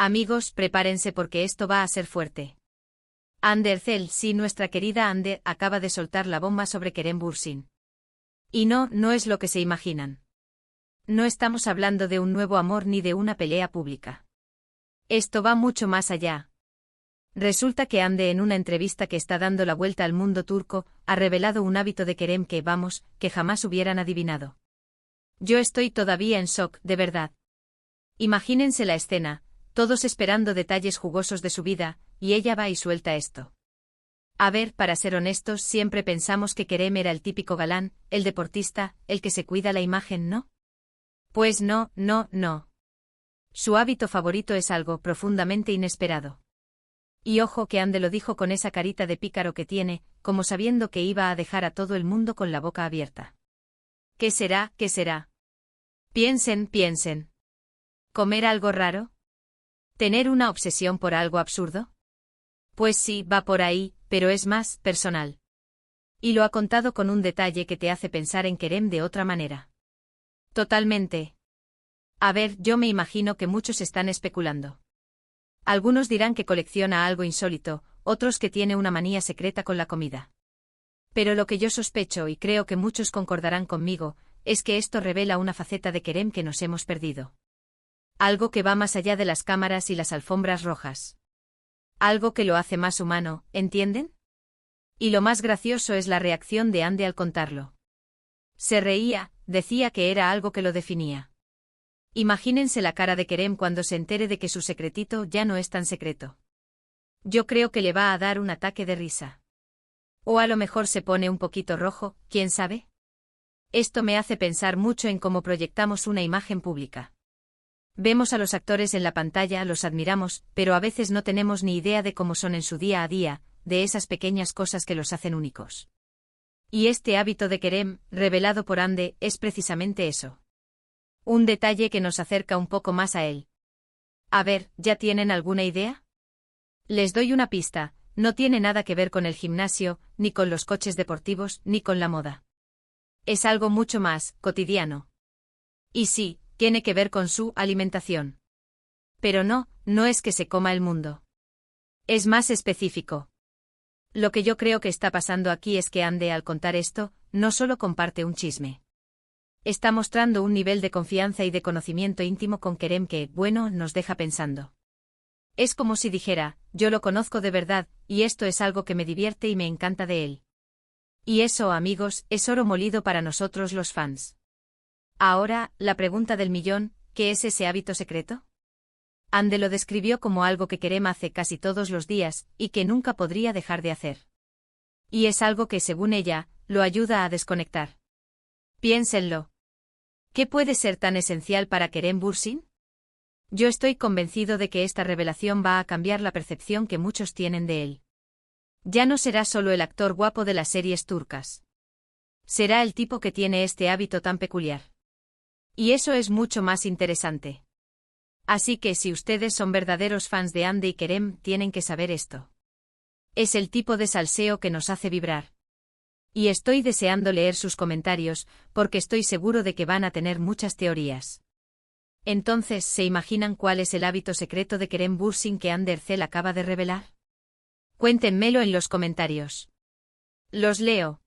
Amigos, prepárense porque esto va a ser fuerte. Ander Cell, sí, nuestra querida Ander acaba de soltar la bomba sobre Kerem Bürsin. Y no, no es lo que se imaginan. No estamos hablando de un nuevo amor ni de una pelea pública. Esto va mucho más allá. Resulta que Hande, en una entrevista que está dando la vuelta al mundo turco, ha revelado un hábito de Kerem que, vamos, que jamás hubieran adivinado. Yo estoy todavía en shock, de verdad. Imagínense la escena, todos esperando detalles jugosos de su vida, y ella va y suelta esto. A ver, para ser honestos, siempre pensamos que Kerem era el típico galán, el deportista, el que se cuida la imagen, ¿no? Pues no, no, no. Su hábito favorito es algo profundamente inesperado. Y ojo que Hande lo dijo con esa carita de pícaro que tiene, como sabiendo que iba a dejar a todo el mundo con la boca abierta. ¿Qué será? ¿Qué será? Piensen, piensen. ¿Comer algo raro? ¿Tener una obsesión por algo absurdo? Pues sí, va por ahí, pero es más personal. Y lo ha contado con un detalle que te hace pensar en Kerem de otra manera. Totalmente. A ver, yo me imagino que muchos están especulando. Algunos dirán que colecciona algo insólito, otros que tiene una manía secreta con la comida. Pero lo que yo sospecho, y creo que muchos concordarán conmigo, es que esto revela una faceta de Kerem que nos hemos perdido. Algo que va más allá de las cámaras y las alfombras rojas. Algo que lo hace más humano, ¿entienden? Y lo más gracioso es la reacción de Hande al contarlo. Se reía, decía que era algo que lo definía. Imagínense la cara de Kerem cuando se entere de que su secretito ya no es tan secreto. Yo creo que le va a dar un ataque de risa. O a lo mejor se pone un poquito rojo, ¿quién sabe? Esto me hace pensar mucho en cómo proyectamos una imagen pública. Vemos a los actores en la pantalla, los admiramos, pero a veces no tenemos ni idea de cómo son en su día a día, de esas pequeñas cosas que los hacen únicos. Y este hábito de Kerem, revelado por Hande, es precisamente eso. Un detalle que nos acerca un poco más a él. A ver, ¿ya tienen alguna idea? Les doy una pista, no tiene nada que ver con el gimnasio, ni con los coches deportivos, ni con la moda. Es algo mucho más cotidiano. Y sí, tiene que ver con su alimentación. Pero no, no es que se coma el mundo. Es más específico. Lo que yo creo que está pasando aquí es que Hande, al contar esto, no solo comparte un chisme. Está mostrando un nivel de confianza y de conocimiento íntimo con Kerem que, bueno, nos deja pensando. Es como si dijera, yo lo conozco de verdad, y esto es algo que me divierte y me encanta de él. Y eso, amigos, es oro molido para nosotros los fans. Ahora, la pregunta del millón, ¿qué es ese hábito secreto? Hande lo describió como algo que Kerem hace casi todos los días, y que nunca podría dejar de hacer. Y es algo que, según ella, lo ayuda a desconectar. Piénsenlo. ¿Qué puede ser tan esencial para Kerem Bürsin? Yo estoy convencido de que esta revelación va a cambiar la percepción que muchos tienen de él. Ya no será solo el actor guapo de las series turcas. Será el tipo que tiene este hábito tan peculiar. Y eso es mucho más interesante. Así que si ustedes son verdaderos fans de Hande y Kerem, tienen que saber esto. Es el tipo de salseo que nos hace vibrar. Y estoy deseando leer sus comentarios, porque estoy seguro de que van a tener muchas teorías. Entonces, ¿se imaginan cuál es el hábito secreto de Kerem Bürsin que Ander Cell acaba de revelar? Cuéntenmelo en los comentarios. Los leo.